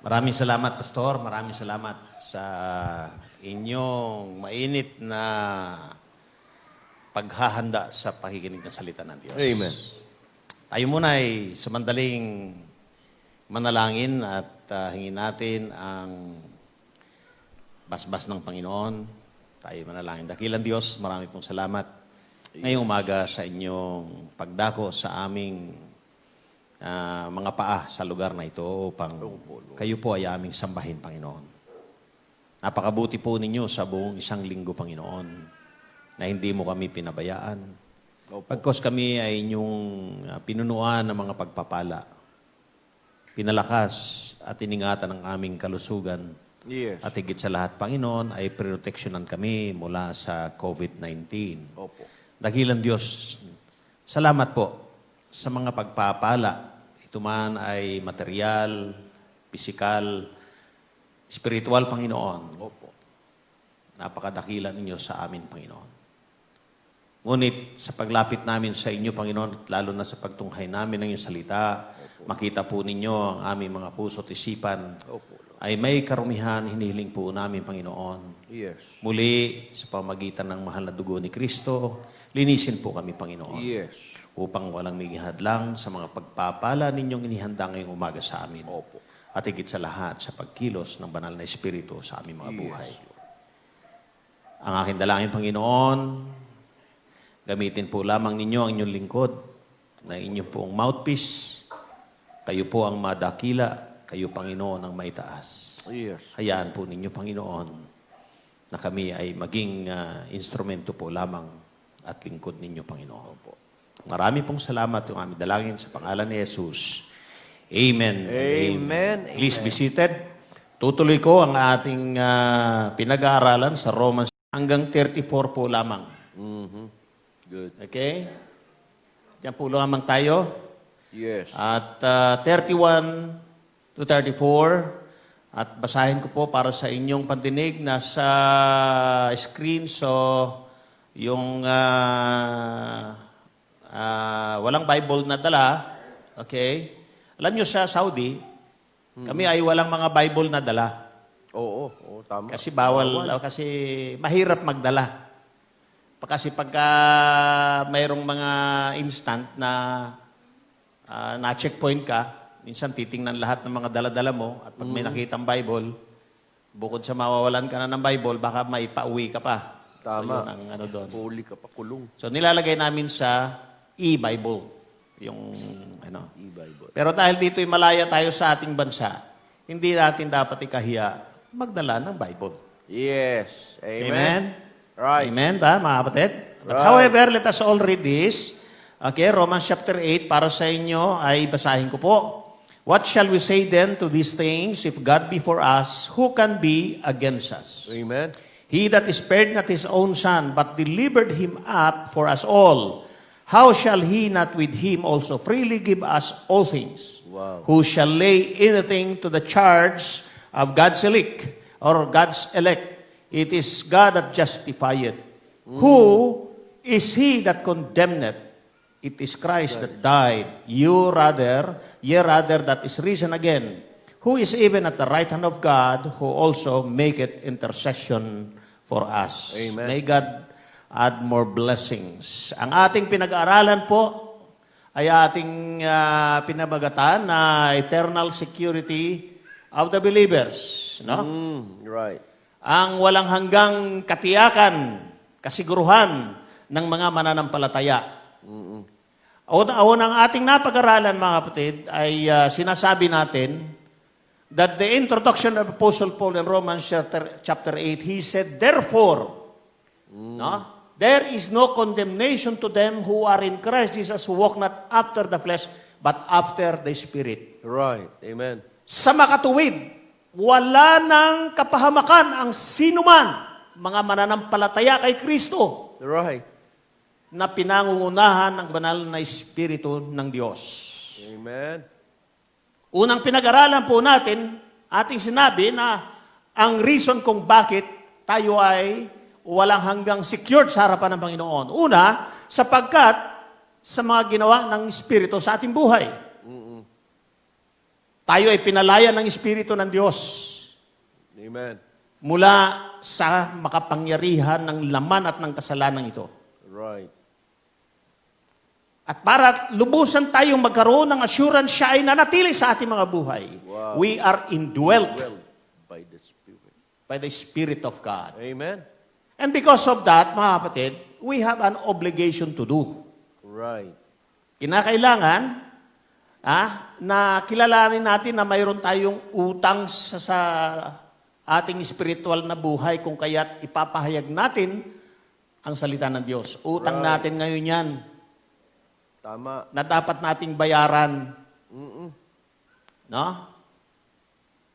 Maraming salamat, Pastor. Maraming salamat sa inyong mainit na paghahanda sa pakikinig ng salita ng Diyos. Amen. Tayo muna ay sumandaling manalangin at hingin natin ang basbas ng Panginoon. Tayo manalangin. Dakilang Diyos, marami pong salamat ngayong umaga sa inyong pagdako sa aming mga paa sa lugar na ito upang kayo po ay aming sambahin, Panginoon. Napakabuti po ninyo sa buong isang linggo, Panginoon, na hindi mo kami pinabayaan. Pagkos kami ay inyong pinunuan ng mga pagpapala, pinalakas at iningatan ng aming kalusugan. Yes. At higit sa lahat, Panginoon, ay proteksyonan kami mula sa COVID-19. Opo. Dakilang Diyos, salamat po sa mga pagpapala. Ito man ay material, pisikal, spiritual, Panginoon. Opo. Napakadakila ninyo sa amin, Panginoon. Ngunit sa paglapit namin sa inyo, Panginoon, at lalo na sa pagtunghay namin ng iyong salita, makita po ninyo ang aming mga puso at isipan, ay may karumihan, hinihiling po namin, Panginoon. Yes. Muli, sa pamagitan ng mahal na dugo ni Kristo, linisin po kami, Panginoon. Yes. Upang walang migihadlang sa mga pagpapala ninyong inihanda ngayong umaga sa amin. Opo. At higit sa lahat, sa pagkilos ng banal na Espiritu sa aming mga buhay. Ang aking dalangin, Panginoon, gamitin po lamang ninyo ang inyong lingkod na inyong pong mouthpiece. Kayo po ang madakila, kayo, Panginoon, ang maitaas. Yes. Hayaan po ninyo, Panginoon, na kami ay maging instrumento po lamang at lingkod ninyo, Panginoon. Po. Marami pong salamat yung aming dalangin sa pangalan ni Jesus. Amen. Amen. Please be seated. Tutuloy ko ang ating pinag-aaralan sa Romans hanggang 34 po lamang. Mm-hmm. Good. Okay? Diyan po lamang tayo. Yes. At 31 to 34. At basahin ko po para sa inyong pandinig na sa screen. So, yung walang Bible na dala, okay? Alam nyo sa Saudi, kami ay walang mga Bible na dala. Oo, tama. Kasi kasi mahirap magdala. Kasi pagka mayroong mga instant na na-checkpoint ka, minsan titingnan lahat ng mga dala-dala mo at pag may nakitang Bible, bukod sa mawawalan ka na ng Bible, baka may pauwi ka pa. Tama. So, yun ang doon. Huli ka pa, kulong. So, nilalagay namin sa e-Bible. Yung, E-Bible. Pero dahil dito'y malaya tayo sa ating bansa, hindi natin dapat ikahiya magdala ng Bible. Yes. Amen? Amen. Right. Amen ba, mga kapatid? But Right. however, let us all read this. Okay, Romans chapter 8, para sa inyo ay basahin ko po. What shall we say then to these things? If God be for us, who can be against us? Amen. He that spared not his own son, but delivered him up for us all, how shall he not with him also freely give us all things? Wow. Who shall lay anything to the charge of God's elect, or God's elect? It is God that justifieth. Who is he that condemneth? It is Christ that died. Ye rather that is risen again, who is even at the right hand of God, who also maketh intercession for us. Amen. May God add more blessings. Ang ating pinag-aaralan po ay ating pinabagatan na eternal security of the believers. No? Right. Ang walang hanggang katiyakan, kasiguruhan ng mga mananampalataya. Ang ating napag-aralan, mga kapatid, ay sinasabi natin that the introduction of Apostle Paul in Romans chapter 8, he said, therefore, no, there is no condemnation to them who are in Christ Jesus, who walk not after the flesh, but after the Spirit. Right. Amen. Sa makatuwid, wala nang kapahamakan ang sinuman, mga mananampalataya kay Kristo, Right. na pinangungunahan ng banal na Espiritu ng Diyos. Amen. Unang pinag-aralan po natin, ating sinabi na ang reason kung bakit tayo ay walang hanggang secured sa harapan ng Panginoon. Una, sapagkat sa mga ginawa ng Espiritu sa ating buhay. Tayo ay pinalaya ng Espiritu ng Diyos Amen. mula sa makapangyarihan ng laman at ng kasalanan ito. Right. At para lubusan tayong magkaroon ng assurance, siya ay nanatili sa ating mga buhay. Wow. We are indwelt Well, by the Spirit. by the Spirit of God. Amen. And because of that, mga kapatid, we have an obligation to do. Right. Kinakailangan na kilalanin natin na mayroon tayong utang sa ating spiritual na buhay kung kaya't ipapahayag natin ang salita ng Diyos. Utang Right. natin ngayon yan Tama. na dapat nating bayaran. No?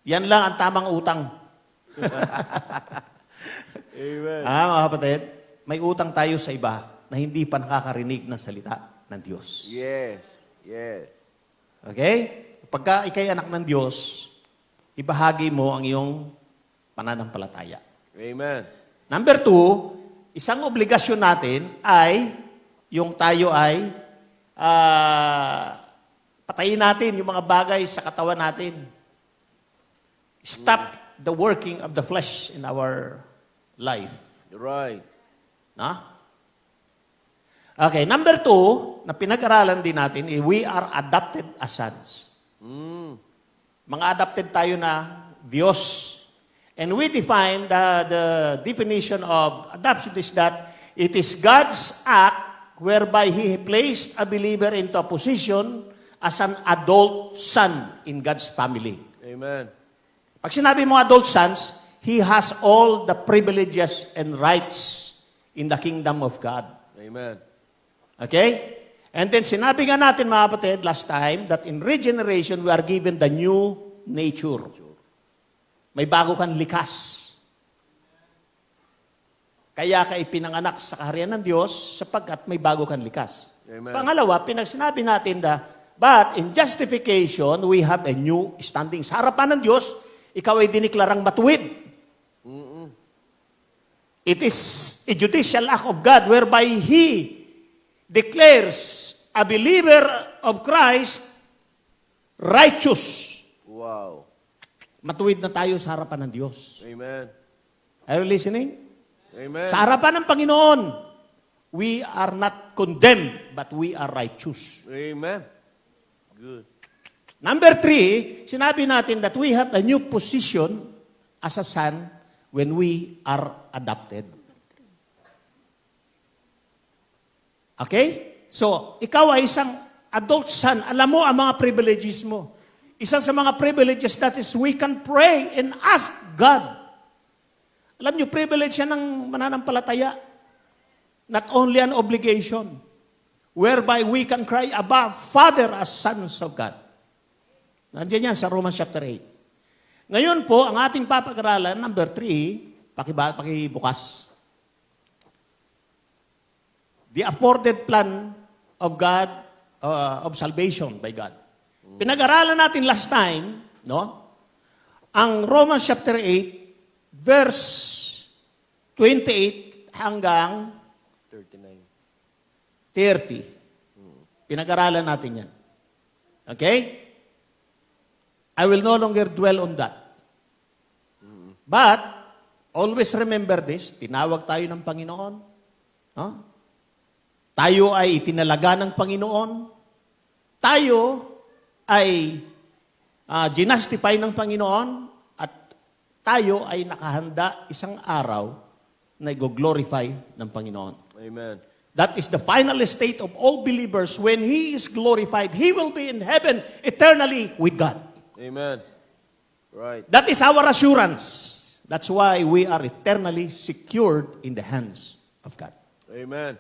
Yan lang ang tamang utang. Amen. Mga kapatid, may utang tayo sa iba na hindi pa nakakarinig ng salita ng Diyos. Yes. Yes. Okay? Pagka ikay anak ng Diyos, ibahagi mo ang iyong pananampalataya. Amen. Number 2, isang obligasyon natin ay yung tayo ay patayin natin yung mga bagay sa katawan natin. Stop the working of the flesh in our life. Right. No? Okay, number 2, na pinag-aralan din natin, we are adopted as sons. Mga adopted tayo na Diyos. And we define the definition of adoption is that it is God's act whereby He placed a believer into a position as an adult son in God's family. Amen. Pag sinabi mo adult sons, he has all the privileges and rights in the kingdom of God. Amen. Okay? And then sinabi nga natin mga kapatid last time that in regeneration we are given the new nature. May bago kang likas. Kaya ka ipinanganak sa kaharian ng Diyos sapagkat may bago kang likas. Amen. Pangalawa, sinabi natin but in justification, we have a new standing. Sa harapan ng Diyos, ikaw ay diniklarang matuwid. It is a judicial act of God whereby He declares a believer of Christ righteous. Wow. Matuwid na tayo sa harapan ng Diyos. Amen. Are you listening? Amen. Sa harapan ng Panginoon, we are not condemned, but we are righteous. Amen. Good. Number 3, sinabi natin that we have a new position as a son when we are adopted. Okay? So, ikaw ay isang adult son. Alam mo ang mga privileges mo. Isa sa mga privileges that is we can pray and ask God. Alam niyo, privilege yan ng mananampalataya. Not only an obligation. Whereby we can cry, Abba, Father, as sons of God. Nandiyan yan sa Romans chapter 8. Ngayon po, ang ating papag-aralan, number 3, pakibukas. The afforded plan of God, of salvation by God. Pinag-aralan natin last time, no? Ang Romans chapter 8, verse 28 hanggang 30. Pinag-aralan natin yan. Okay? I will no longer dwell on that. But, always remember this, tinawag tayo ng Panginoon. No? Tayo ay itinalaga ng Panginoon. Tayo ay ginastify ng Panginoon at tayo ay nakahanda isang araw na i-glorify ng Panginoon. Amen. That is the final state of all believers. When He is glorified, He will be in heaven eternally with God. Amen. Right. That is our assurance. That's why we are eternally secured in the hands of God. Amen.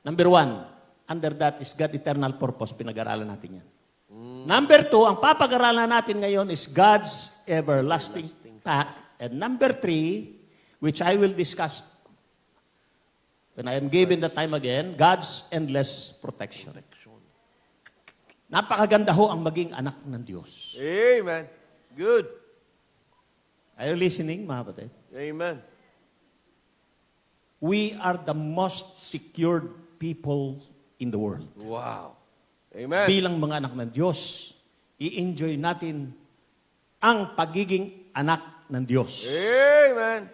Number 1, under that is God eternal purpose. Pinag-aralan natin yan. Number 2, ang papag-aralan natin ngayon is God's everlasting pact. And number 3, which I will discuss when I am given the time again, God's endless protection. Napakaganda ho ang maging anak ng Diyos. Amen. Good. Are you listening, mga kapatid? Amen. We are the most secured people in the world. Wow. Amen. Bilang mga anak ng Diyos, i-enjoy natin ang pagiging anak ng Diyos. Amen.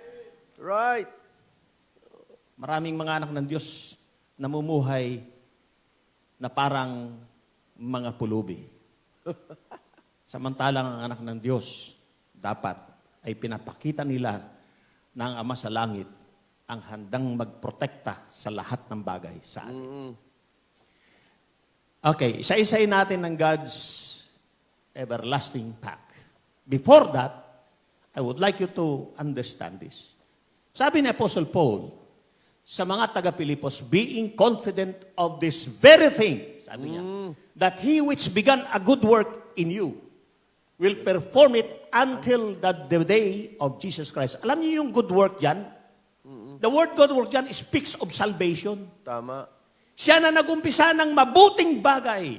Right. Maraming mga anak ng Diyos namumuhay na parang mga pulubi. Samantalang ang anak ng Diyos dapat ay pinapakita nila na ang Ama sa Langit ang handang magprotekta sa lahat ng bagay sa atin. Okay, isa-isayin natin ng God's everlasting pact. Before that, I would like you to understand this. Sabi ni Apostle Paul sa mga taga-Pilipos, being confident of this very thing, sabi niya, that he which began a good work in you will perform it until the day of Jesus Christ. Alam niyo yung good work dyan? The word good work dyan speaks of salvation. Tama. Siya na nagumpisa ng mabuting bagay.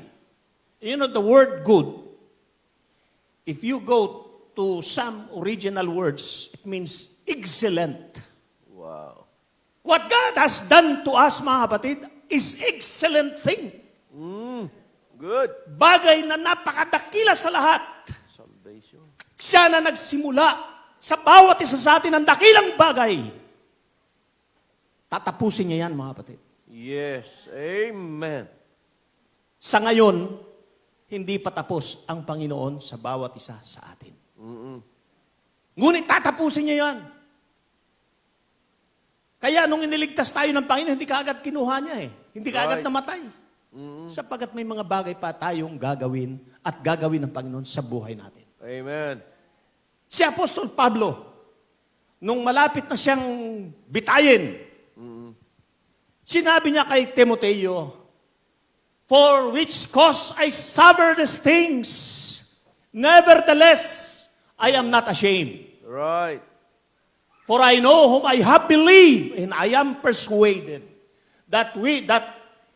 You know, the word good, if you go to some original words, it means excellent. Wow. What God has done to us, mga kapatid, is excellent thing. Good. Bagay na napakadakila sa lahat. Salvation. Siya na nagsimula sa bawat isa sa atin ng dakilang bagay. Tatapusin niya yan, mga kapatid. Yes. Amen. Sa ngayon, hindi pa tapos ang Panginoon sa bawat isa sa atin. Ngunit tatapusin niya yan. Kaya nung iniligtas tayo ng Panginoon, hindi kaagad kinuha niya eh. Hindi kaagad Right. namatay. Sapagkat may mga bagay pa tayong gagawin at gagawin ng Panginoon sa buhay natin. Amen. Si Apostol Pablo, nung malapit na siyang bitayin, sinabi niya kay Timoteo, for which cause I suffer these things, nevertheless, I am not ashamed. Right. For I know whom I have believed, and I am persuaded that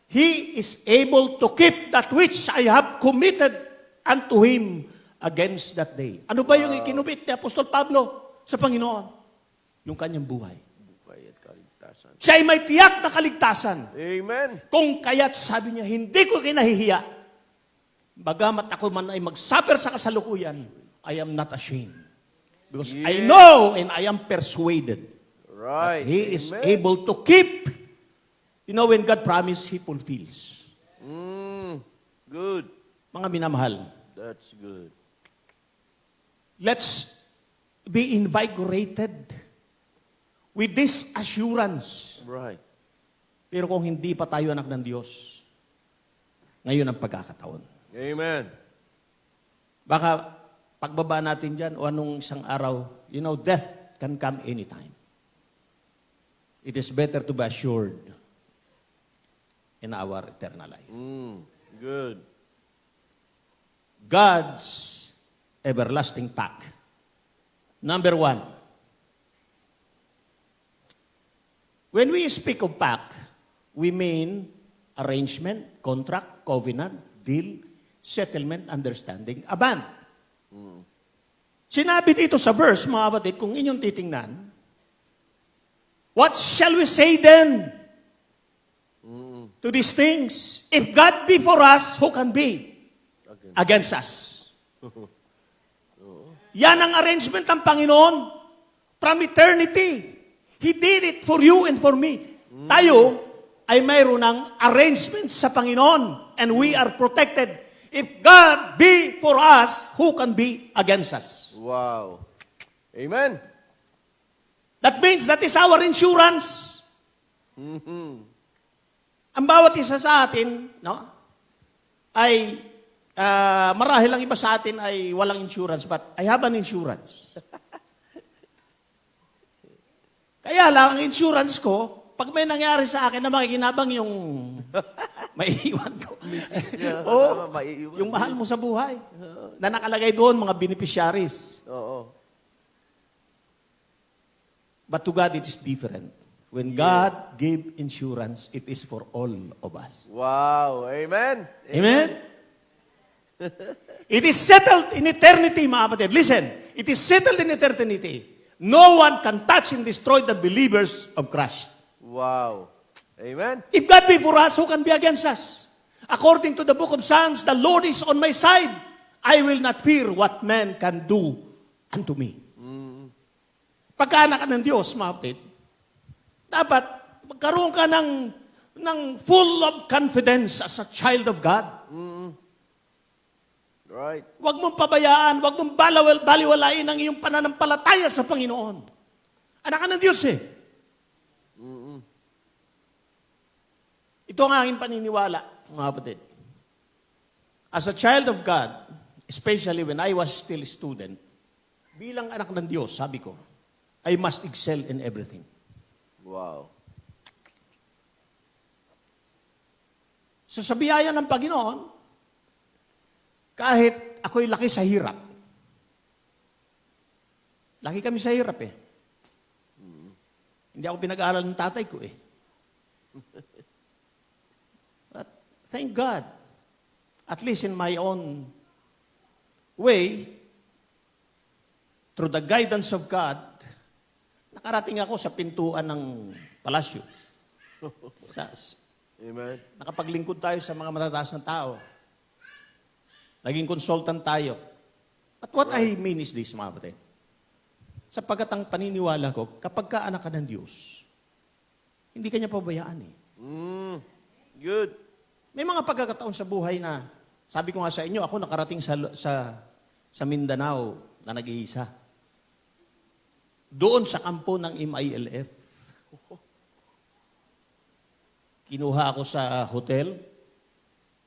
He is able to keep that which I have committed unto Him against that day. Ano ba yung ikinubit ni Apostol Pablo sa Panginoon? Yung kanyang buhay. Buhay at kaligtasan. Siya ay may tiyak na kaligtasan. Amen. Kung kaya't sabi niya, hindi ko kinahihiya. Bagamat ako man ay mag-suffer sa kasalukuyan, I am not ashamed. Because I know and I am persuaded Right. that He is Amen. able to keep. You know, when God promises, He fulfills. Good. Mga minamahal, That's good. let's be invigorated with this assurance. Right. Pero kung hindi pa tayo anak ng Diyos, ngayon ang pagkakataon. Amen. Baka pagbaba natin dyan o anong isang araw, you know, death can come anytime. It is better to be assured in our eternal life. Good. God's everlasting pact. Number 1. When we speak of pact, we mean arrangement, contract, covenant, deal, settlement, understanding, a bond. Sinabi dito sa verse, mga kapatid, kung inyong titingnan, what shall we say then to these things? If God be for us, who can be against us? Yan ang arrangement ng Panginoon from eternity. He did it for you and for me. Tayo ay mayroon ng arrangement sa Panginoon and we are protected. If God be for us, who can be against us? Wow. Amen. That means that is our insurance. Ang bawat isa sa atin, no, ay marahil ang iba sa atin ay walang insurance, but I have an insurance. Kaya lang, ang insurance ko, pag may nangyari sa akin na makikinabang yung maiiwan ko. Oo, Maiiwan. yung mahal mo sa buhay. Na nakalagay doon, mga beneficiaries. Oo. But to God, it is different. When God gave insurance, it is for all of us. Wow. Amen. Amen? It is settled in eternity, mga kapatid. Listen, it is settled in eternity. No one can touch and destroy the believers of Christ. Wow. Amen. If God be for us, who can be against us? According to the book of Psalms, the Lord is on my side. I will not fear what man can do unto me. Pagka anak ka ng Diyos, mga kapatid, dapat magkaroon ka ng full of confidence as a child of God. Right. Huwag mong pabayaan, huwag mong baliwalain ang iyong pananampalataya sa Panginoon. Anak ka ng Diyos eh. Ito ang aking paniniwala, mga kapatid. As a child of God, especially when I was still a student, bilang anak ng Diyos, sabi ko, I must excel in everything. Wow. So sa biyaya ng Panginoon, kahit ako'y laki sa hirap, laki kami sa hirap eh. Hindi ako pinag-aaral ng tatay ko eh. But thank God, at least in my own way, through the guidance of God, nakarating ako sa pintuan ng palasyo. Amen. Nakapaglingkod tayo sa mga matataas na tao. Naging consultant tayo. But what I mean is this, mga kapatid. Sapagkat ang paniniwala ko, kapag ka anak ka ng Diyos, hindi ka niya pabayaan eh. Good. May mga pagkakataon sa buhay na, sabi ko nga sa inyo, ako nakarating sa Mindanao na nag-iisa. Doon sa kampo ng MILF. Kinuha ako sa hotel,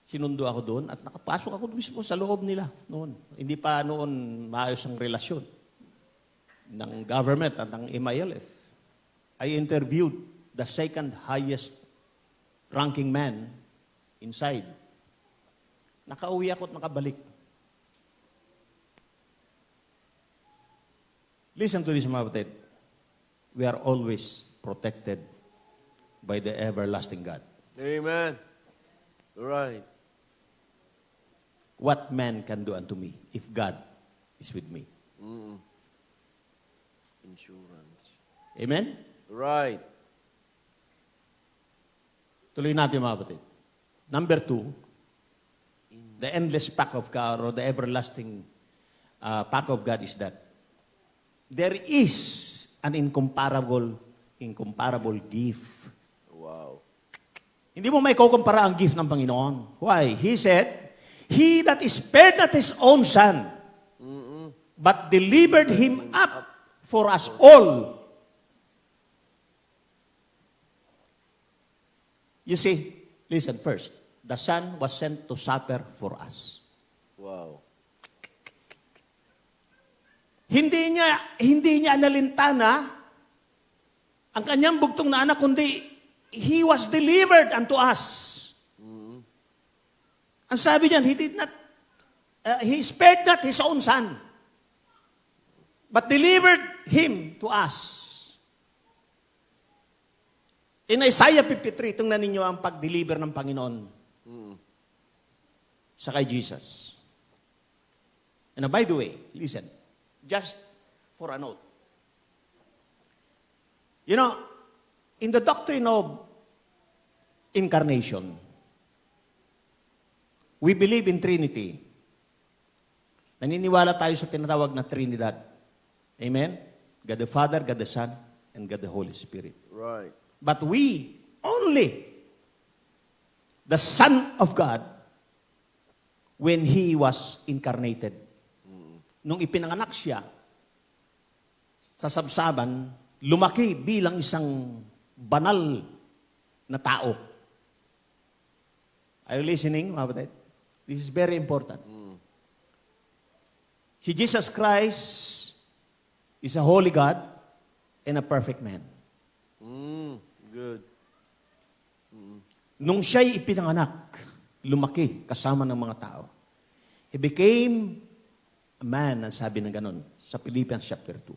sinundo ako doon, at nakapasok ako mismo sa loob nila noon. Hindi pa noon maayos ang relasyon ng government at ng MILF. I interviewed the second highest ranking man inside. Nakauwi ako at nakabalik. Listen to this, mga kapatid. We are always protected by the everlasting God. Amen. Right. What man can do unto me if God is with me? Insurance. Amen? Right. Tuloy natin, mga kapatid. Number 2, the endless pack of God or the everlasting pack of God is that there is an incomparable gift. Wow. Hindi mo may kukumpara ang gift ng Panginoon. Why? He said, He that spared not His own Son, but delivered Him up for us all. You see, listen first. The Son was sent to suffer for us. Wow. Hindi niya analintana ang kanyang bugtong na anak, kundi He was delivered unto us. Ang sabi niyan, He spared not His own Son, but delivered Him to us. In Isaiah 53, tingnan ninyo ang pag-deliver ng Panginoon sa kay Jesus. And by the way, listen, just for a note. You know, in the doctrine of incarnation, we believe in Trinity. Naniniwala tayo sa tinatawag na Trinidad. Amen? God the Father, God the Son, and God the Holy Spirit. Right. But we, only the Son of God, when He was incarnated. Nung ipinanganak siya sa sabsaban, lumaki bilang isang banal na tao. Are you listening, mga kapatid? This is very important. Si Jesus Christ is a holy God and a perfect man. Good. Nung siya'y ipinanganak, lumaki kasama ng mga tao. He became a man, ang sabi ng ganun, sa Philippians chapter 2.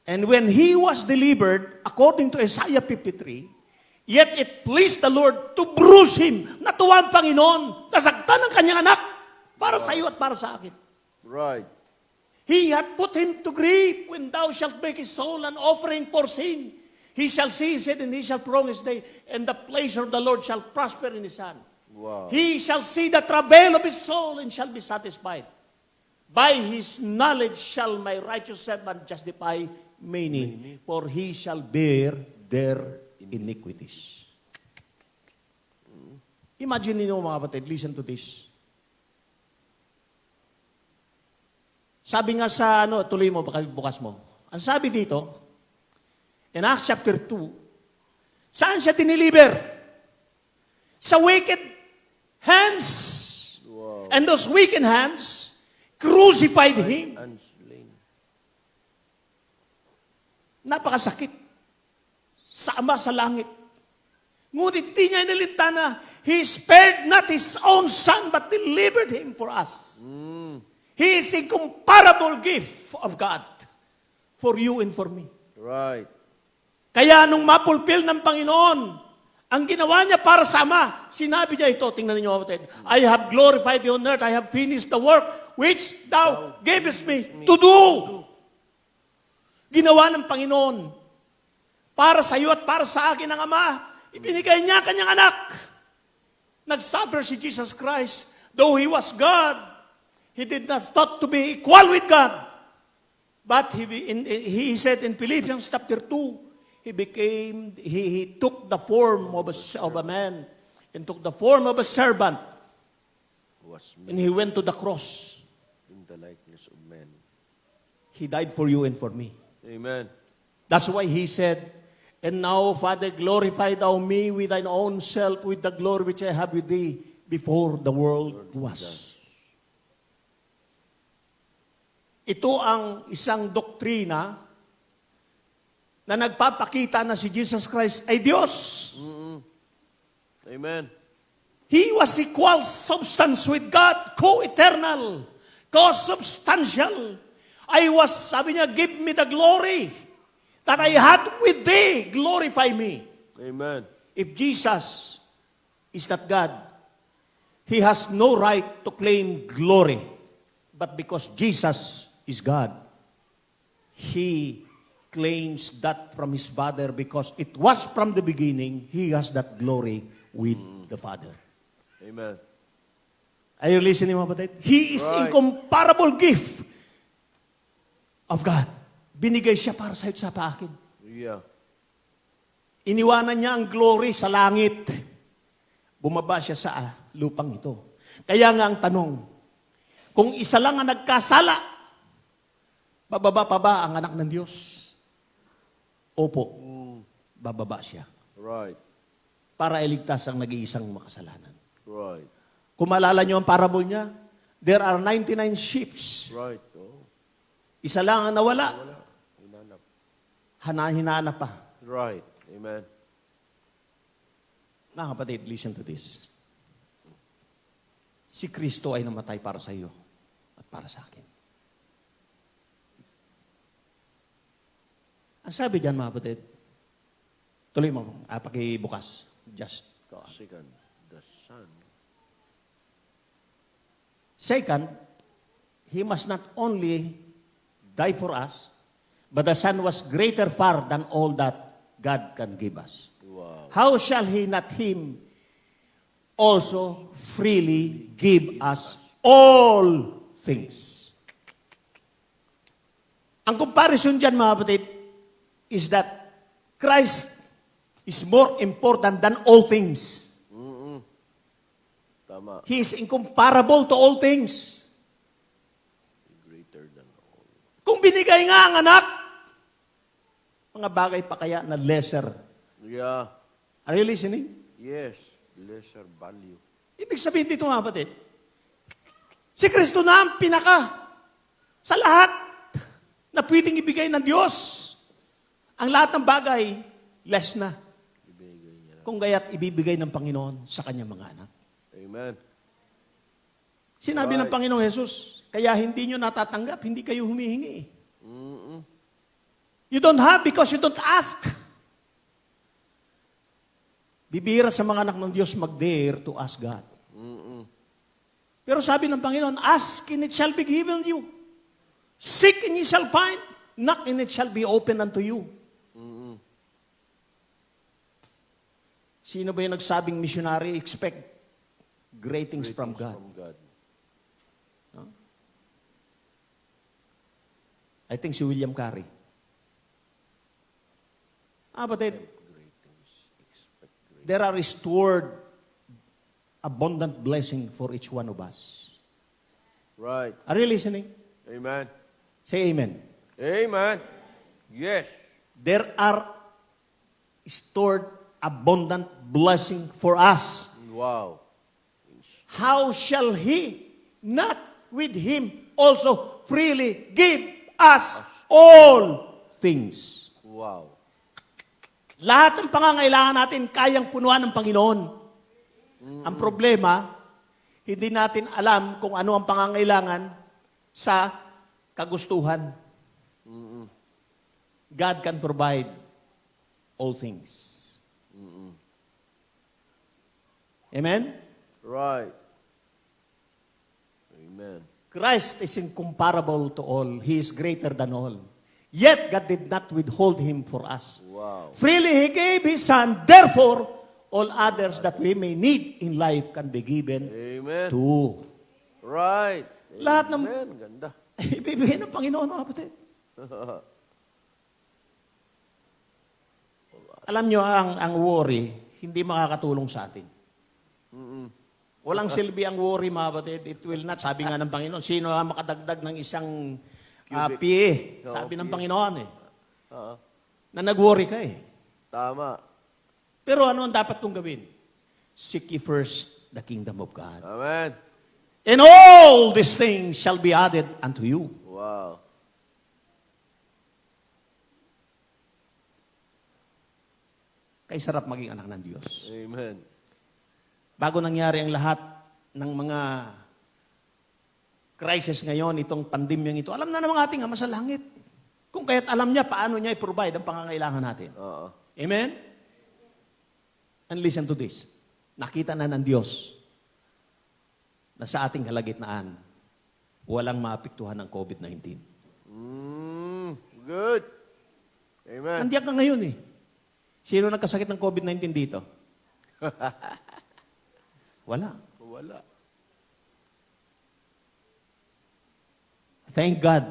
And when He was delivered, according to Isaiah 53, yet it pleased the Lord to bruise Him. Natuwa ang Panginoon, nasaktan ang kanyang anak para sa iyo at para sa akin. Right. He hath put him to grief when thou shalt make his soul an offering for sin. He shall seize it and he shall prolong his day, and the pleasure of the Lord shall prosper in his hand. Wow. He shall see the travail of his soul and shall be satisfied. By his knowledge shall my righteous servant justify many, for he shall bear their iniquities. Imagine niyo mga kapatid, listen to this. Sabi nga sa, tuloy mo, baka bukas mo. Ang sabi dito, in Acts chapter 2, saan siya tiniliber? Sa wicked hands. Wow. And those wicked hands crucified him. And slain. Napakasakit. Sa Ama sa langit. Ngunit di niya inilita na, He spared not His own Son, but delivered Him for us. He is incomparable gift of God for you and for me. Right. Kaya nung mapulpil ng Panginoon, ang ginawa niya para sa Ama, sinabi niya ito, tingnan niyo kapatid, I have glorified you on earth, I have finished the work which thou gavest me to do. Ginawa ng Panginoon para sa iyo at para sa akin ang Ama. Ibinigay niya kanyang anak. Nag-suffer si Jesus Christ. Though He was God, He did not thought to be equal with God. But he said in Philippians chapter 2, He took the form of a man and took the form of a servant. Was And He went to the cross. in the likeness of men. He died for you and for me. Amen. That's why He said, and now, Father, glorify thou me with thine own self, with the glory which I have with thee before the world was. Ito ang isang doktrina na nagpapakita na si Jesus Christ ay Diyos. Amen. He was equal substance with God, co-eternal, co-substantial. Sabi niya, give me the glory that I had with thee, glorify me. Amen. If Jesus is not God, He has no right to claim glory. But because Jesus is God, He claims that from His Father because it was from the beginning, He has that glory with the Father. Amen. Are you listening, mga kapatid? He is Right. incomparable gift of God. Binigay siya para sa iyo at sa akin. Yeah. Iniwanan niya ang glory sa langit. Bumaba siya sa lupang ito. Kaya nga ang tanong, kung isa lang ang nagkasala, bababa pa ba ang anak ng Diyos? Opo, bababa siya. Right. Para iligtas ang nag-iisang makasalanan. Right. Kung maalala niyo ang parable niya, there are 99 sheep. Right. Oh. Isa lang ang nawala. Wala. Hinanap. Hinahanap pa. Right. Amen. Mga kapatid, listen to this. Si Kristo ay namatay para sa iyo at para sa akin. Ang sabi diyan, mga kapatid, tuloy mo, pakibukas. Just go on. Second, the Son. Second, He must not only die for us, but the Son was greater far than all that God can give us. Wow. How shall He not Him also freely give us all things? Ang comparison dyan, mga kapatid, is that Christ is more important than all things. Tama. He is incomparable to all things. Greater than all. Kung binigay nga ang anak, mga bagay pa kaya na lesser. Yeah. Are you listening? Yes. Lesser value. Ibig sabihin dito, mga kapatid, si Kristo na ang pinaka sa lahat na pwedeng ibigay ng Diyos. Ang lahat ng bagay, less na. Ibigay niya. Kung gaya't ibibigay ng Panginoon sa kanyang mga anak. Amen. Sinabi ng Right. Panginoong Jesus, kaya hindi nyo natatanggap, hindi kayo humihingi. You don't have because you don't ask. Bibihira sa mga anak ng Diyos mag-dare to ask God. Pero sabi ng Panginoon, ask and it shall be given you. Seek and you shall find. Knock and it shall be open unto you. Sino ba yung nagsabing missionary? Expect Greetings from God. From God. I think si William Carey. Batid, Greetings. Expect great. there are restored abundant blessing for each one of us. Right. Are you listening? Amen. Say amen. Amen. Yes. There are stored abundant blessing for us. Wow. How shall He not with Him also freely give us all things? Wow. Lahat ng pangangailangan natin kayang punuan ng Panginoon. Ang problema, hindi natin alam kung ano ang pangangailangan sa kagustuhan. God can provide all things. Amen? Right. Amen. Christ is incomparable to all. He is greater than all. Yet God did not withhold Him for us. Wow. Freely He gave His Son. Therefore, all others that we may need in life can be given Amen. to. Right. Lahat ng- Amen. Ganda. Ibibigay ng Panginoon, mga kapatid. Alam nyo, ang worry, hindi makakatulong sa atin. Walang silbi ang worry, mga kapatid. It will not. Sabi nga ng Panginoon, sino ang makadagdag ng isang pie? Sabi ng Panginoon Oo. na nag-worry ka eh. Tama. Pero ano ang dapat kong gawin? Seek ye first the kingdom of God. Amen. And all these things shall be added unto you. Wow. Kay sarap maging anak ng Diyos. Amen. Bago nangyari ang lahat ng mga crisis ngayon, itong pandemyang ito, alam na ng ating Ama sa langit. Kung kaya't alam niya paano niya i-provide ang pangangailangan natin. Oo. Amen? And listen to this. Nakita na ng Diyos na sa ating kalagitnaan, walang maapektuhan ng COVID-19. Good. Amen. Nandiyan ka ngayon eh. Sino nagkasakit ng COVID-19 dito? Wala. Wala. Thank God,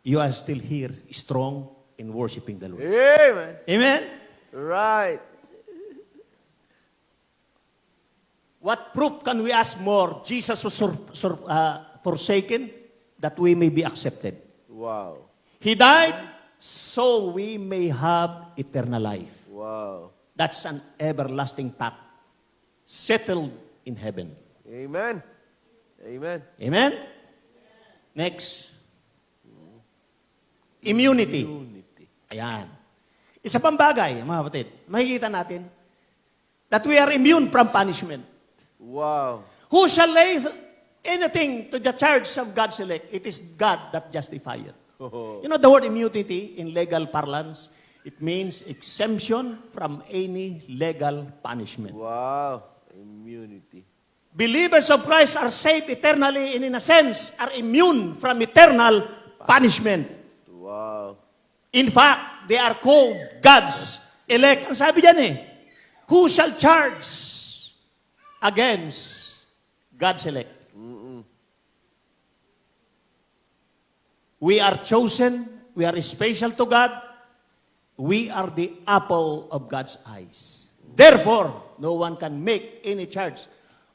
you are still here, strong in worshiping the Lord. Amen. Amen? Right. What proof can we ask more? Jesus was forsaken that we may be accepted. Wow. He died so we may have eternal life. Wow. That's an everlasting pact settled in heaven. Amen. Amen. Amen? Next. Immunity. Unity. Ayan. Isa pang bagay, mga kapatid, makikita natin that we are immune from punishment. Wow. Who shall lay anything to the charge of God's elect? It is God that justifieth. Oh. You know the word immunity in legal parlance? It means exemption from any legal punishment. Wow. Immunity. Believers of Christ are saved eternally and in a sense are immune from eternal punishment. Wow. In fact, they are called God's elect. Ang sabi dyan eh, who shall charge against God's elect? We are chosen. We are special to God. We are the apple of God's eyes. Therefore, no one can make any charge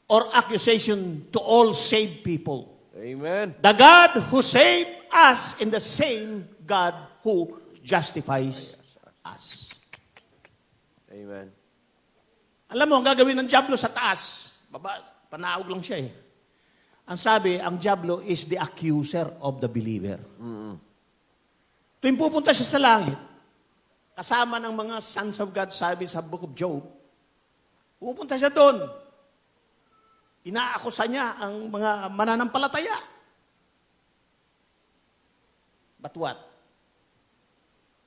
or accusation to all saved people. Amen. The God who saved us and the same God who justifies us. Amen. Alam mo, ang gagawin ng Diablo sa taas, panaog lang siya eh. Ang sabi, ang Diablo is the accuser of the believer. Tuwing pupunta siya sa langit, kasama ng mga sons of God, sabi sa Book of Job, pupunta siya doon. Inaakusa niya ang mga mananampalataya. But what?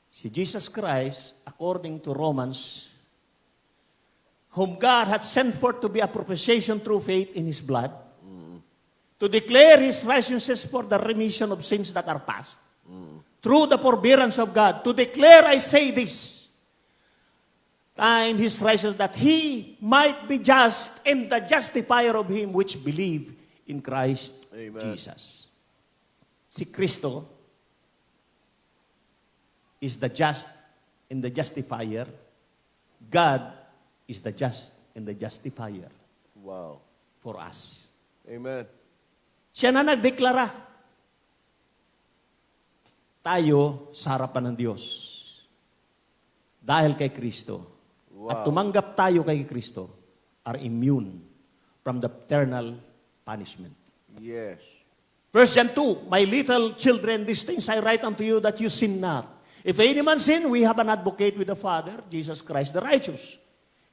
Si Jesus Christ, according to Romans, whom God hath sent forth to be a propitiation through faith in His blood, to declare His righteousness for the remission of sins that are past, through the forbearance of God, to declare, I say this, time His righteousness, that He might be just and the justifier of him which believe in Christ Amen. Jesus. Si Kristo is the just and the justifier. God is the just and the justifier Wow. for us. Amen. Siya na nagdeklara. Tayo sa harapan ng Diyos. Dahil kay Kristo. Wow. At tumanggap tayo kay Kristo, are immune from the eternal punishment. Yes. 1 John 2, my little children, these things I write unto you that you sin not. If any man sin, we have an advocate with the Father, Jesus Christ the righteous.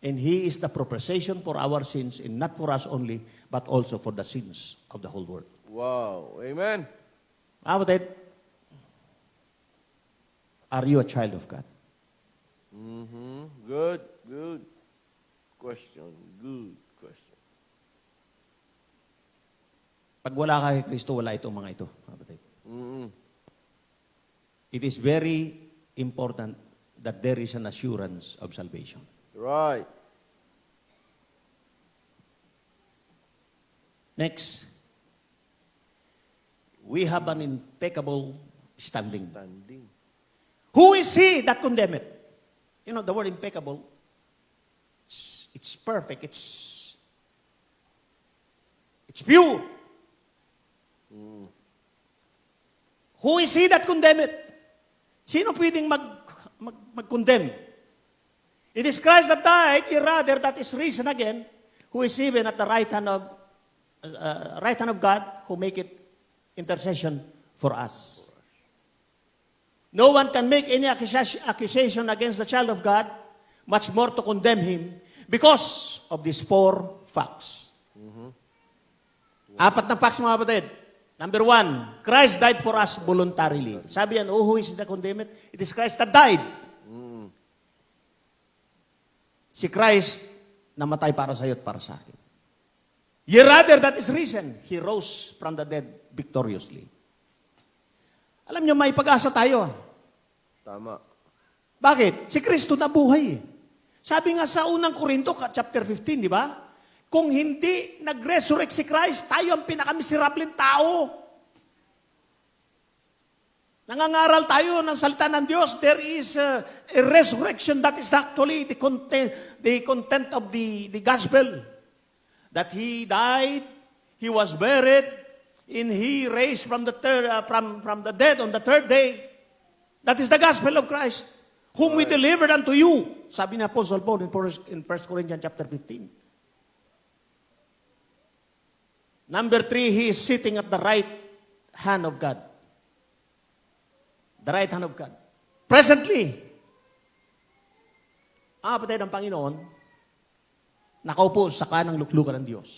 And He is the propitiation for our sins, and not for us only, but also for the sins of the whole world. Wow. Amen. How about that? Are you a child of God? Mm-hmm. Good. Good question. Good question. Pag wala ka kay Kristo, wala itong mga ito. Kapatid. Mm-hmm. It is very important that there is an assurance of salvation. Right. Next, we have an impeccable standing. Standing. Who is he that condemneth? You know, the word impeccable, it's perfect, it's pure. Who is he that condemneth? Sino pwedeng mag-condemn? It is Christ that died, ye rather that is risen again, who is even at the right hand of God, who make it intercession for us. No one can make any accusation against the child of God, much more to condemn him, because of these 4 facts. Apat na facts, mga kapatid. Number 1, Christ died for us voluntarily. Sabi yan, who is the condemned? It is Christ that died. Si Christ namatay para sa iyo at para sa akin. Ye rather that is risen, He rose from the dead victoriously. Alam niyo, may pag-asa tayo. Tama. Bakit? Si Kristo nabuhay. Sabi nga sa unang Korinto, chapter 15, di ba? Kung hindi nag-resurrect si Christ, tayo ang pinakamiserableng tao. Nangangaral tayo ng salita ng Diyos. There is a resurrection that is actually the content of the gospel. That He died, He was buried, and He raised from the dead on the 3rd day. That is the gospel of Christ, whom we delivered unto you. Sabi ni Apostle Paul in 1 Corinthians chapter 15. Number 3, He is sitting at the right hand of God. The right hand of God. Presently, ang kapatid ng Panginoon, nakaupo sa kanang luklukan ng Diyos.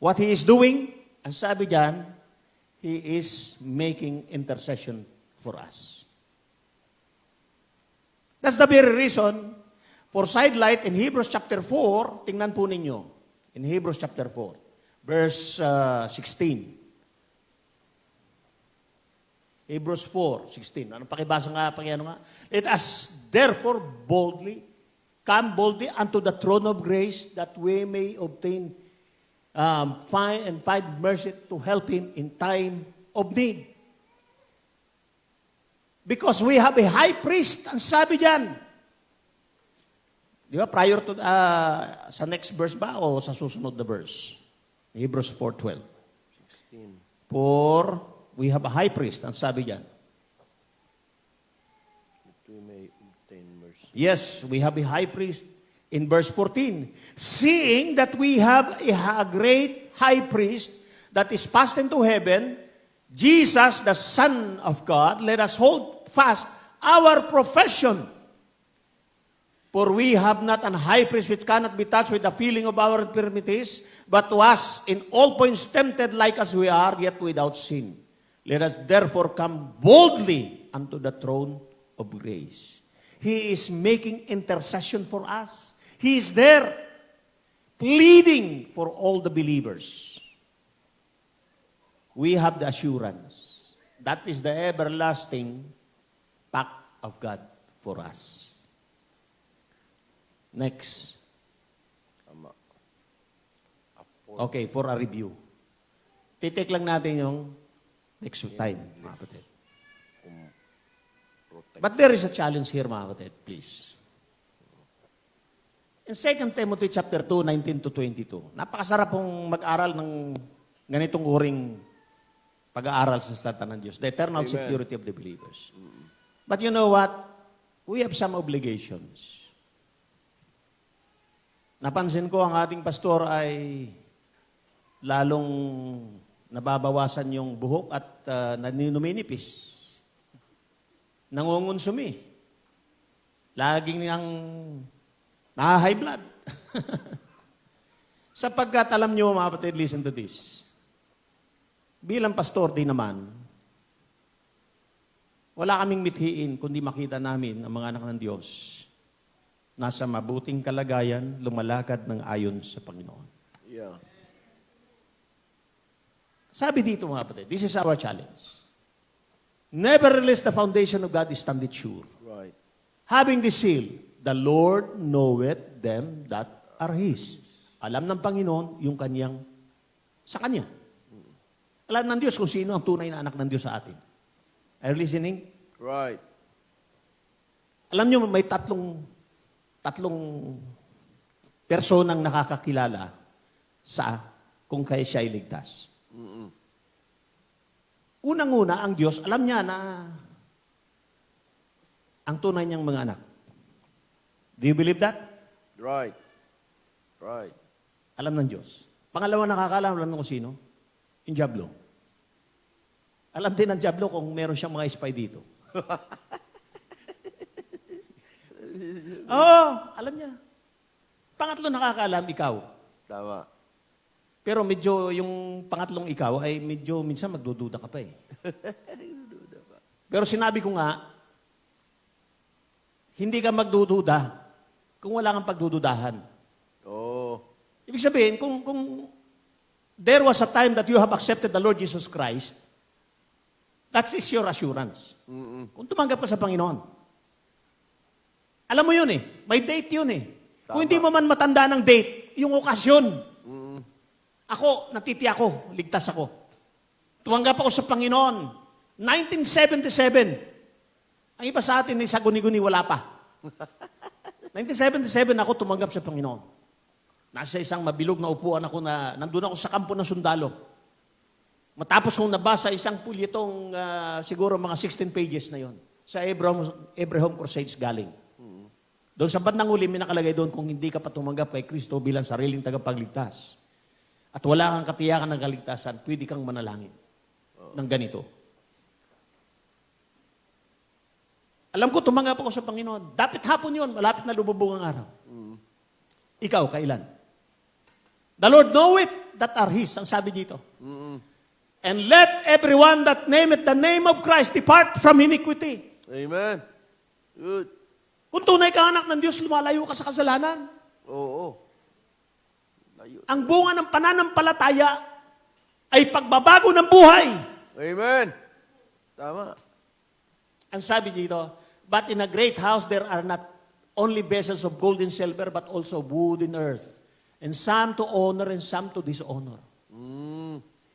What He is doing, ang sabi diyan, He is making intercession for us. That's the very reason for sidelight in Hebrews chapter 4, tingnan po ninyo. In Hebrews chapter 4, verse 16. Hebrews 4:16. Anong pakibasa nga, pakiano nga? Let us therefore come boldly unto the throne of grace, that we may obtain, find mercy to help him in time of need. Because we have a high priest, ang sabi diyan. Di ba, prior to, sa next verse ba o sa susunod na verse? Hebrews 4:12. 16. For we have a high priest, ang sabi diyan. That we may obtain mercy. Yes, we have a high priest in verse 14. Seeing that we have a great high priest that is passed into heaven, Jesus, the Son of God, let us hold fast our profession. For we have not an high priest which cannot be touched with the feeling of our infirmities, but was in all points tempted like as we are, yet without sin. Let us therefore come boldly unto the throne of grace. He is making intercession for us. He is there pleading for all the believers. We have the assurance. That is the everlasting pact of God for us. Next. Tama. Okay, for a review. Titik lang natin yung next time, mga kapatid. Protect. But there is a challenge here, mga kapatid, please. In 2 Timothy chapter 2, 19 to 22, napakasarap pong mag-aral ng ganitong uring pag-aaral sa salita ng Diyos, the eternal Amen. security of the believers. But you know what? We have some obligations. Napansin ko ang ating pastor ay lalong nababawasan yung buhok at naninumipis. Nangungonsumi. Laging niyang high blood. Sapagkat alam niyo, mga kapatid, listen to this. Bilang pastor din naman, wala kaming mithiin kundi makita namin ang mga anak ng Diyos nasa mabuting kalagayan, lumalakad ng ayon sa Panginoon. Yeah. Sabi dito, mga kapatid, this is our challenge. Never release the foundation of God is stand it sure. Right. Having this seal, the Lord knoweth them that are His. Alam ng Panginoon yung kanyang sa Kanya. Alam ng Diyos kung sino ang tunay na anak ng Diyos sa atin. Are you listening? Right. Alam niyo, may tatlong personang nakakakilala sa kung kaya siya iligtas. Unang-una, ang Diyos, alam niya na ang tunay niyang mga anak. Do you believe that? Right. Right. Alam ng Diyos. Pangalawa, nakakaalam, alam mo kung sino? Yung Diablo. Alam din ng Diablo kung meron siyang mga spy dito. Oo, alam niya. Pangatlo, nakakaalam, ikaw. Tama. Pero medyo yung pangatlong ikaw ay medyo minsan magdududa ka pa eh. Pero sinabi ko nga, hindi ka magdududa kung wala kang pagdududahan. Oh. Ibig sabihin, kung there was a time that you have accepted the Lord Jesus Christ, that is your assurance. Kung tumanggap ka sa Panginoon. Alam mo yun eh. May date yun eh. Tama. Kung hindi mo man matanda ng date, yung okasyon. Ako, natitiyak ako, ligtas ako. Tumanggap ako sa Panginoon. 1977. Ang iba sa atin ay sa guni-guni, wala pa. 1977 ako tumanggap sa Panginoon. Nasa isang mabilog na upuan ako na nandun ako sa kampo ng sundalo. Matapos kong nabasa isang pulyetong siguro mga 16 pages na yon sa Abraham Crusades galing. Doon sa bandang huli, may nakalagay doon kung hindi ka pa tumanggap kay Kristo bilang sariling tagapagligtas at wala kang katiyakan ng kaligtasan, pwede kang manalangin ng ganito. Alam ko, tumanggap ako sa Panginoon. Dapat hapon yun, malapit na lumubog ang araw. Ikaw, kailan? The Lord knoweth that are His, ang sabi dito. And let everyone that nameth the name of Christ depart from iniquity. Amen. Good. Kung tunay ka anak ng Diyos, lumalayo ka sa kasalanan. Oo. Layo. Ang bunga ng pananampalataya ay pagbabago ng buhay. Amen. Tama. Ang sabi dito, but in a great house there are not only vessels of gold and silver, but also wood and earth, and some to honor and some to dishonor.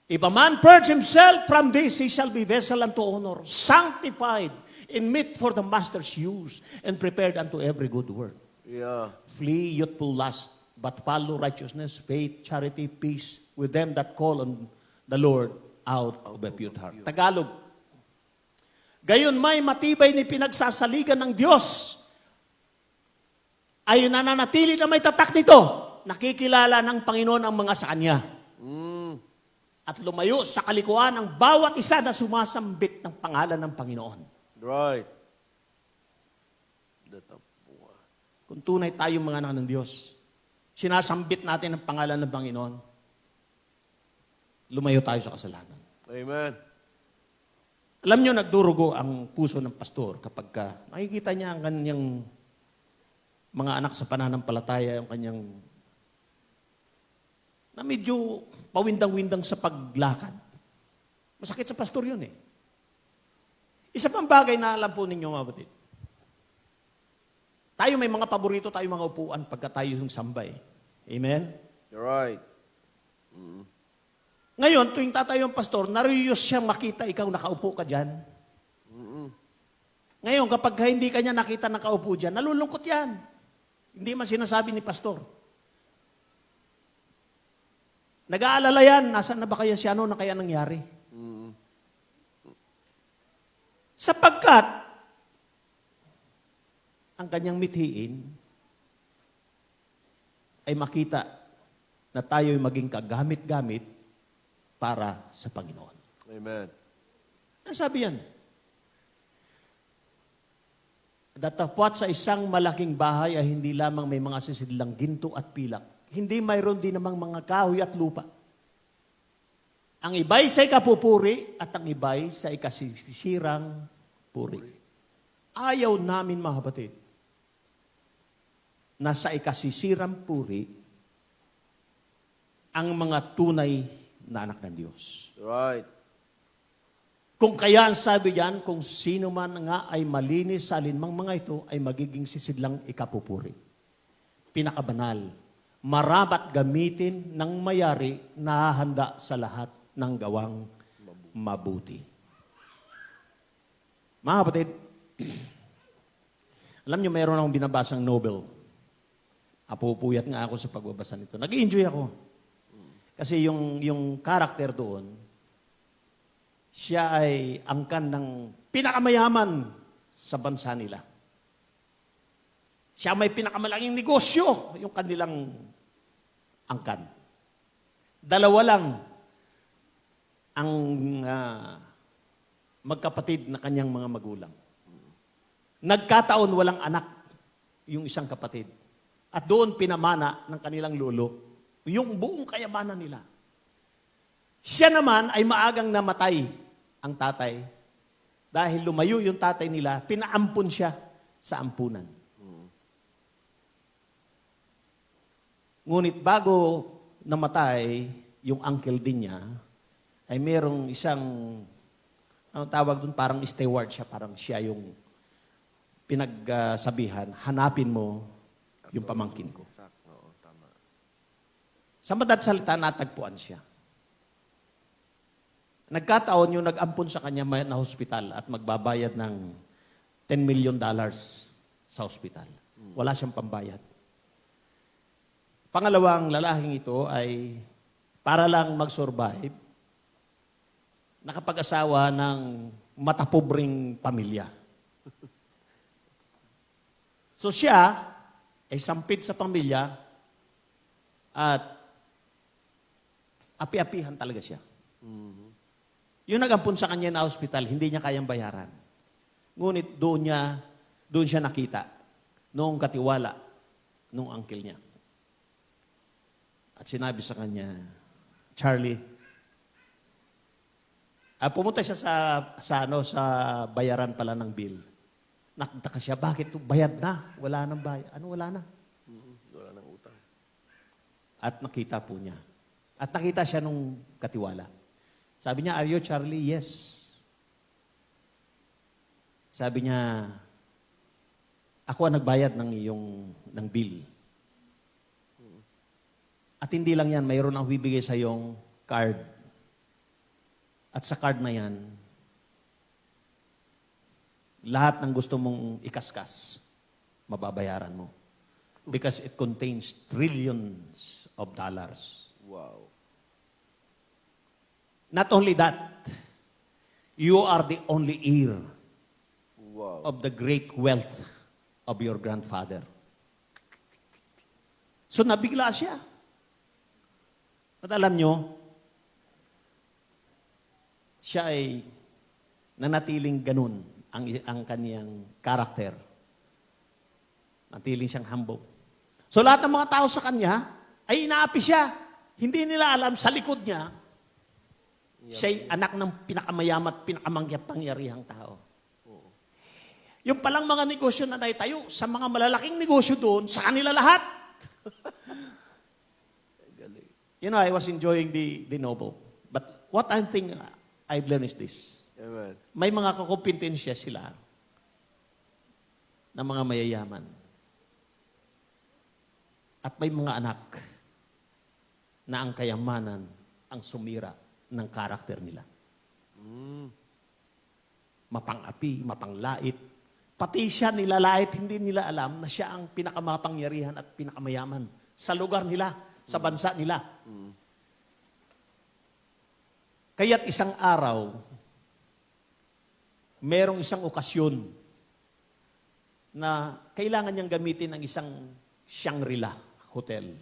If a man purge himself from this, he shall be vessel unto honor, sanctified, and meet for the master's use, and prepared unto every good work. Yeah. Flee youthful lust, but follow righteousness, faith, charity, peace with them that call on the Lord out of a pure heart. Tagalog. Gayon may matibay ni pinagsasaligan ng Diyos ay nananatili na may tatak nito. Nakikilala ng Panginoon ang mga sa Kanya. At lumayo sa kalikuan ang bawat isa na sumasambit ng pangalan ng Panginoon. Right. Datapuan. Kung tunay tayong mga anak ng Diyos, sinasambit natin ang pangalan ng Panginoon, lumayo tayo sa kasalanan. Amen. Alam nyo, nagdurugo ang puso ng pastor kapag makikita niya ang kanyang mga anak sa pananampalataya, yung kanyang na medyo pawindang-windang sa paglakad. Masakit sa pastor yun eh. Isa pang bagay na alam po ninyo, mga batid. Tayo may mga paborito, tayo mga upuan pagka tayo yung sambay. Amen? You're right. Ngayon, tuwing tatayo ang pastor, nariyos siyang makita ikaw nakaupo ka dyan. Ngayon, kapag hindi ka niya nakita nakaupo dyan, nalulungkot yan. Hindi man sinasabi ni pastor. Nag-aalala yan, nasaan na ba kaya siya, ano na kaya nangyari? Sapagkat, ang kanyang mithiin ay makita na tayo'y maging kagamit-gamit para sa Panginoon. Amen. Ano sabi yan? Datapwat sa isang malaking bahay ay hindi lamang may mga sisidlang ginto at pilak. Hindi mayroon din namang mga kahoy at lupa. Ang iba'y sa ikapupuri at ang iba'y sa ikasisirang puri. Ayaw namin, mga kapatid, na sa ikasisirang puri ang mga tunay na anak ng Diyos. Right. Kung kaya ang sabi diyan, kung sino man nga ay malinis sa alinmang mga ito, ay magiging sisidlang ikapupuri. Pinakabanal, marapat gamitin ng mayari na handa sa lahat ng gawang mabuti. Mga kapatid, alam niyo, mayroon akong binabasang novel. Apupuyat nga ako sa pagbabasa nito. Nag-enjoy ako. Kasi yung karakter doon, siya ay angkan ng pinakamayaman sa bansa nila. Siya may pinakamalaking negosyo, yung kanilang angkan. Dalawa lang ang magkapatid na kanyang mga magulang. Nagkataon walang anak yung isang kapatid. At doon pinamana ng kanilang lolo yung buong kayamanan nila. Siya naman ay maagang namatay ang tatay. Dahil lumayo yung tatay nila, pinaampun siya sa ampunan. Ngunit bago namatay yung uncle din niya, ay merong isang, ang tawag doon, parang steward siya, parang siya yung pinagsabihan, hanapin mo yung pamangkin ko. Oo, tama. Sa madaling salita, natagpuan siya. Nagkataon yung nag-ampun sa kanya na hospital at magbabayad ng $10 million sa hospital. Wala siyang pambayad. Pangalawang lalaking ito ay para lang mag-survive, nakapag-asawa ng matapobring pamilya. So siya ay sampid sa pamilya at api-apihan talaga siya. Yung nag-ampun sa kanya na hospital, hindi niya kayang bayaran. Ngunit doon siya nakita noong katiwala nung uncle niya. At sinabi sa kanya, Charlie, pumunta siya sa bayaran pala ng bill. Nakita siya, bakit? Bayad na. Wala nang bayad. Ano wala na? Wala nang utang. At nakita po niya. At nakita siya nung katiwala. Sabi niya, are you Charlie? Yes. Sabi niya, ako ang nagbayad ng bill. At hindi lang yan, mayroon ang bibigay sa iyong card. At sa card na yan, lahat ng gusto mong ikaskas, mababayaran mo. Because it contains trillions of dollars. Wow. Not only that, you are the only heir Wow. of the great wealth of your grandfather. So nabigla siya. At alam nyo, siya ay nanatiling ganun ang kaniyang karakter. Natiling siyang humble. So lahat ng mga tao sa kanya ay inaapi siya. Hindi nila alam sa likod niya, siya'y anak ng pinakamayaman at pinakamangyapangyarihang tao. Yung palang mga negosyo na naitayo, sa mga malalaking negosyo doon, sa kanila lahat. You know, I was enjoying the novel. But what I think I've learned is this. Amen. May mga kakumpetensya sila na mga mayayaman. At may mga anak na ang kayamanan ang sumira ng karakter nila. Mapang-api, mapanglait. Pati siya nilalait, hindi nila alam na siya ang pinakamapangyarihan at pinakamayaman sa lugar nila, sa bansa nila. Kaya't isang araw, merong isang okasyon na kailangan niyang gamitin ang isang Shangri-La hotel.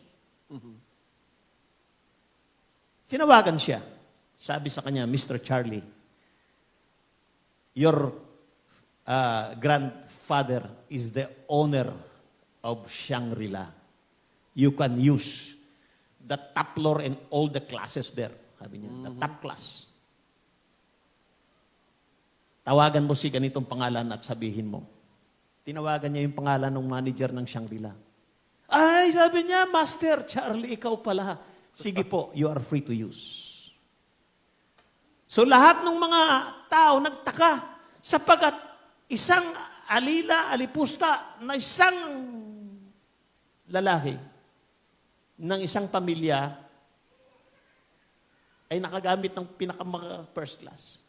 Sinawagan siya. Sabi sa kanya, Mr. Charlie, your grandfather is the owner of Shangri-La. You can use the top floor and all the classes there. Sabi niya, the top class. Tawagan mo si ganitong pangalan at sabihin mo. Tinawagan niya yung pangalan ng manager ng Shangri-La. Ay, sabi niya, Master Charlie, ikaw pala. Sige po, you are free to use. So lahat ng mga tao nagtaka sapagkat isang alipusta na isang lalaki ng isang pamilya ay nakagamit ng pinaka-first class.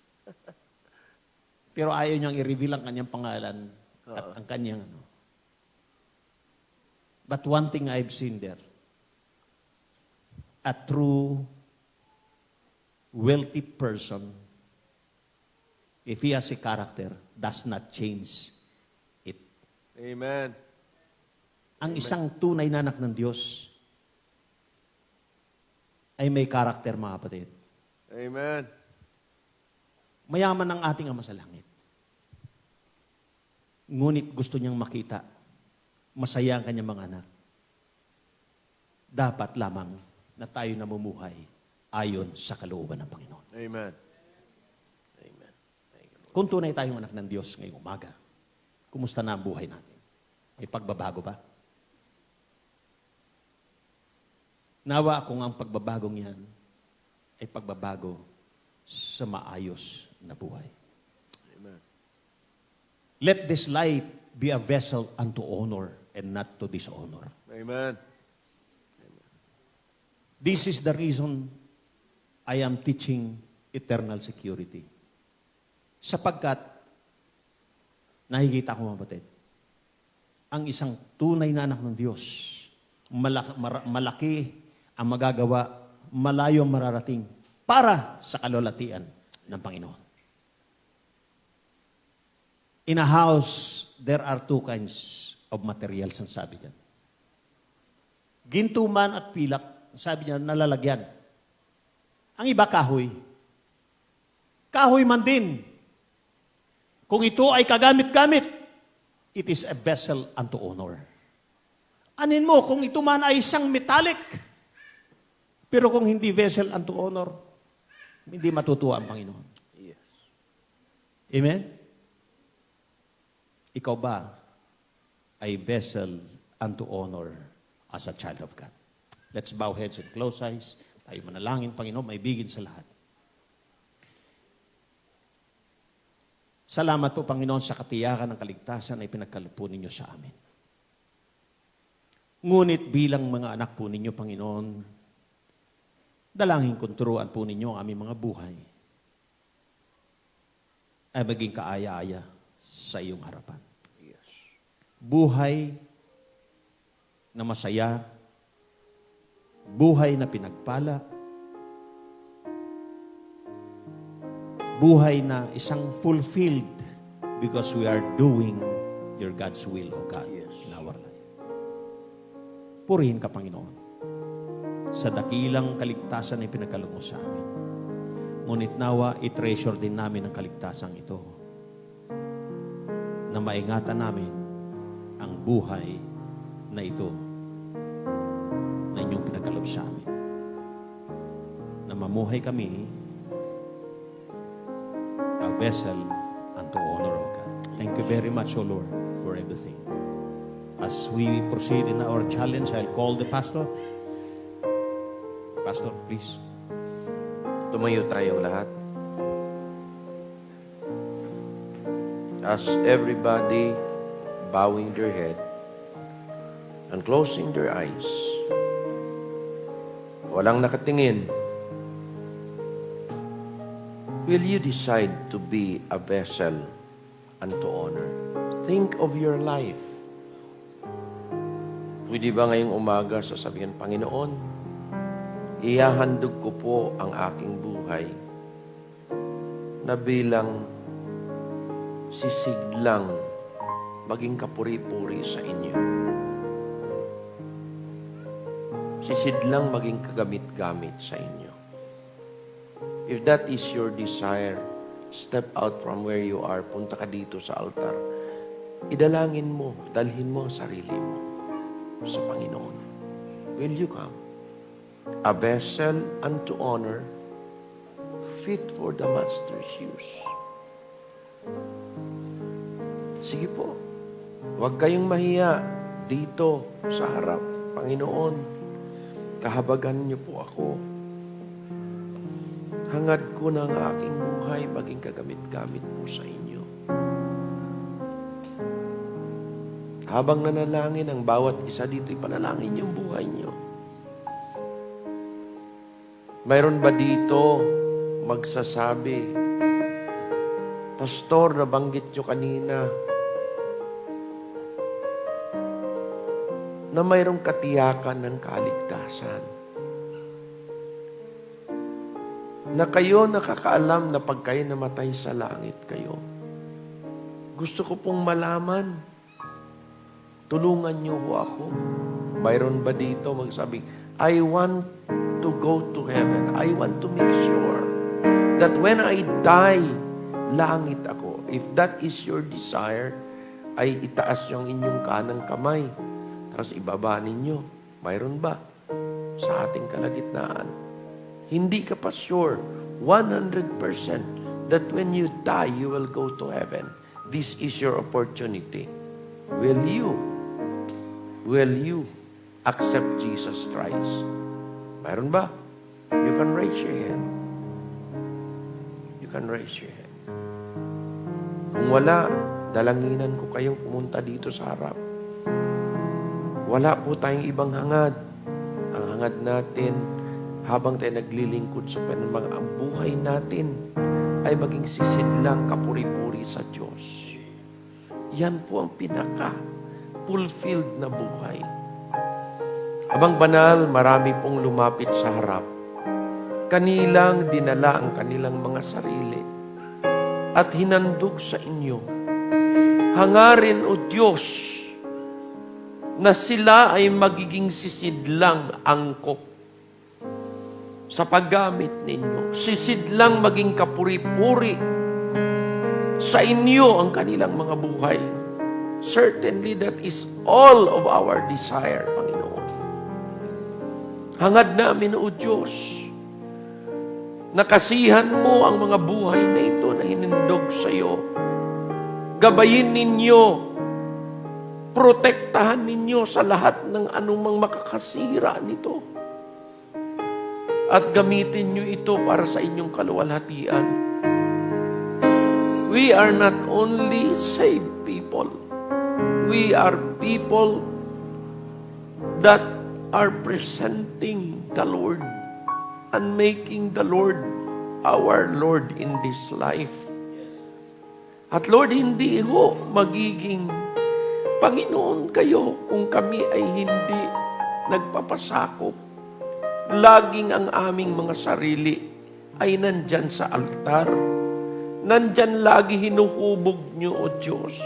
Pero ayaw niyang i-reveal ang kanyang pangalan at ang kanyang ano. But one thing I've seen there, a true wealthy person, if he has a character, does not change it. Amen. Ang isang tunay na anak ng Diyos ay may karakter, mga kapatid. Amen. Mayaman ang ating Ama sa langit. Ngunit gusto niyang makita, masaya ang kanyang mga anak. Dapat lamang na tayo namumuhay ayon sa kalooban ng Panginoon. Amen. Amen. Thank you, Lord. Kung tunay tayong anak ng Diyos ngayong umaga, kumusta na ang buhay natin? May pagbabago ba? Nawa kung ang pagbabagong yan ay pagbabago sa maayos na buhay. Amen. Let this life be a vessel unto honor and not to dishonor. Amen. This is the reason I am teaching eternal security. Sapagkat, nakikita ko mga batid, ang isang tunay na anak ng Diyos, malaki ang magagawa, malayo ang mararating para sa kalulatian ng Panginoon. In a house, there are two kinds of materials, ang sabi diyan. Ginto man at pilak, sabi niya, nalalagyan. Ang iba, kahoy. Kahoy man din. Kung ito ay kagamit-gamit, it is a vessel unto honor. Anin mo, kung ito man ay isang metallic, pero kung hindi vessel unto honor, hindi matutuwa ang Panginoon. Yes. Amen? Ikaw ba ay vessel unto honor as a child of God? Let's bow heads and close eyes. Tayo manalangin, Panginoon, maibigin sa lahat. Salamat po, Panginoon, sa katiyakan ng kaligtasan ay pinagkaloob ninyo sa amin. Ngunit bilang mga anak po ninyo, Panginoon, dalangin kong turuan po ninyo ang aming mga buhay ay maging kaaya-aya sa iyong harapan. Yes. Buhay na masaya, buhay na pinagpala, buhay na isang fulfilled because we are doing your God's will, O God, Yes. in our life. Purihin ka, Panginoon, sa dakilang kaligtasan na pinagkaloob mo sa amin. Ngunit nawa, i-treasure din namin ang kaligtasan ito na maingatan namin ang buhay na ito na inyong pinagkaloob sa amin. Na mamuhay kami a vessel unto honor, O God. Thank you very much, O Lord, for everything. As we proceed in our challenge, I'll call the pastor. Pastor, please. Tumayo tayong lahat. As everybody bowing their head and closing their eyes, walang nakatingin, will you decide to be a vessel unto honor? Think of your life. Pwede ba ngayong umaga sasabihin, Panginoon, ihahandog ko po ang aking buhay na bilang sisiglang maging kapuri-puri sa inyo. Sisidlang maging kagamit-gamit sa inyo. If that is your desire, step out from where you are, punta ka dito sa altar. Idalangin mo, dalhin mo ang sarili mo sa Panginoon. Will you come? A vessel unto honor, fit for the Master's use. Sige po, huwag kayong mahiya dito sa harap. Panginoon, kahabagan niyo po ako. Hangad ko ng aking buhay maging kagamit-gamit po sa inyo. Habang nanalangin ang bawat isa dito, ipanalangin yung buhay niyo. Mayroon ba dito magsasabi, Pastor, nabanggit nyo kanina na mayroong katiyakan ng kaligtasan. Na kayo nakakaalam na pag kayo namatay sa langit kayo. Gusto ko pong malaman, tulungan niyo ho ako. Mayroon ba dito magsabi, I want to go to heaven. I want to make sure that when I die, langit ako. If that is your desire, ay itaas yung inyong kanang kamay. Tapos ibaba ninyo. Mayroon ba sa ating kalagitnaan? Hindi ka pa sure 100% that when you die, you will go to heaven. This is your opportunity. Will you accept Jesus Christ? Mayroon ba? You can raise your hand. You can raise your hand. Kung wala, dalanginan ko kayong pumunta dito sa harap. Wala po tayong ibang hangad. Ang hangad natin, habang tayo naglilingkod sa panamang, ang buhay natin ay maging sisidlang kapuri-puri sa Diyos. Yan po ang pinaka-fulfilled na buhay. Abang banal, marami pong lumapit sa harap. Kanilang dinala ang kanilang mga sarili at hinandog sa inyo. Hangarin, O Diyos, na sila ay magiging sisidlang angkop sa paggamit ninyo. Sisidlang maging kapuri-puri sa inyo ang kanilang mga buhay. Certainly that is all of our desire, Panginoon. Hangad namin, O Diyos, nakasihan mo ang mga buhay na ito na hinindog sa iyo. Gabayin ninyo, protektahan ninyo sa lahat ng anumang makakasira nito. At gamitin nyo ito para sa inyong kaluwalhatian. We are not only saved people. We are people that are presenting the Lord and making the Lord our Lord in this life. At Lord, hindi ho magiging Panginoon kayo kung kami ay hindi nagpapasakop. Laging ang aming mga sarili ay nandyan sa altar. Nandyan lagi hinuhubog nyo, O Diyos.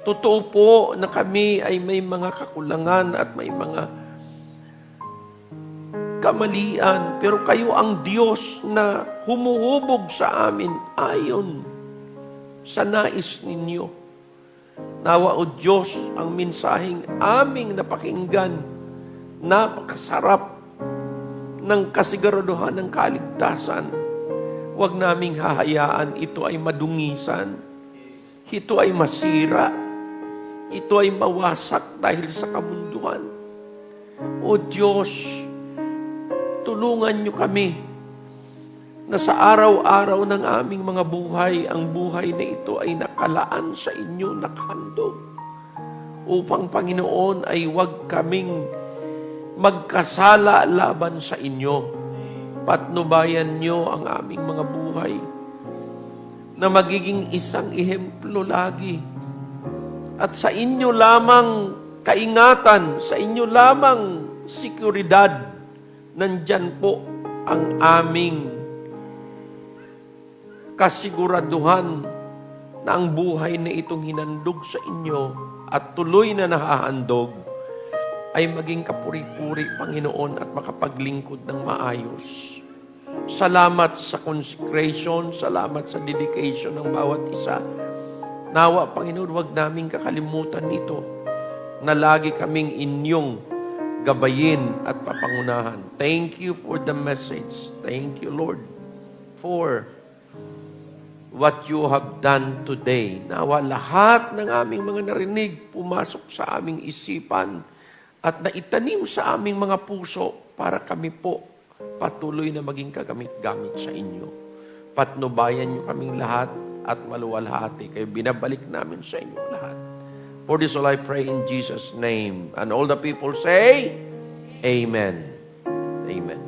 Totoo po na kami ay may mga kakulangan at may mga kamalian. Pero kayo ang Diyos na humuhubog sa amin ayon sa nais ninyo. Nawa, O Diyos, ang mensaheng aming napakinggan, napakasarap ng kasiguraduhan ng kaligtasan. Huwag naming hahayaan ito ay madungisan, ito ay masira, ito ay mawasak dahil sa kamunduhan. O Diyos, tulungan niyo kami na sa araw-araw ng aming mga buhay, ang buhay na ito ay nakalaan sa inyo, nakahandog. Upang, Panginoon, ay huwag kaming magkasala laban sa inyo. Patnubayan nyo ang aming mga buhay na magiging isang ehemplo lagi. At sa inyo lamang kaingatan, sa inyo lamang seguridad, nandyan po ang aming kasiguraduhan na ang buhay na itong hinandog sa inyo at tuloy na nahahandog ay maging kapuri-puri, Panginoon, at makapaglingkod ng maayos. Salamat sa consecration, salamat sa dedication ng bawat isa. Nawa, Panginoon, huwag naming kakalimutan ito na lagi kaming inyong gabayin at papangunahan. Thank you for the message. Thank you, Lord, for what you have done today. Nawa lahat ng aming mga narinig pumasok sa aming isipan at naitanim sa aming mga puso para kami po patuloy na maging kagamit-gamit sa inyo. Patnubayan niyo kaming lahat at maluwalhati. Kayo binabalik namin sa inyo lahat. For this all I pray in Jesus' name. And all the people say, Amen. Amen.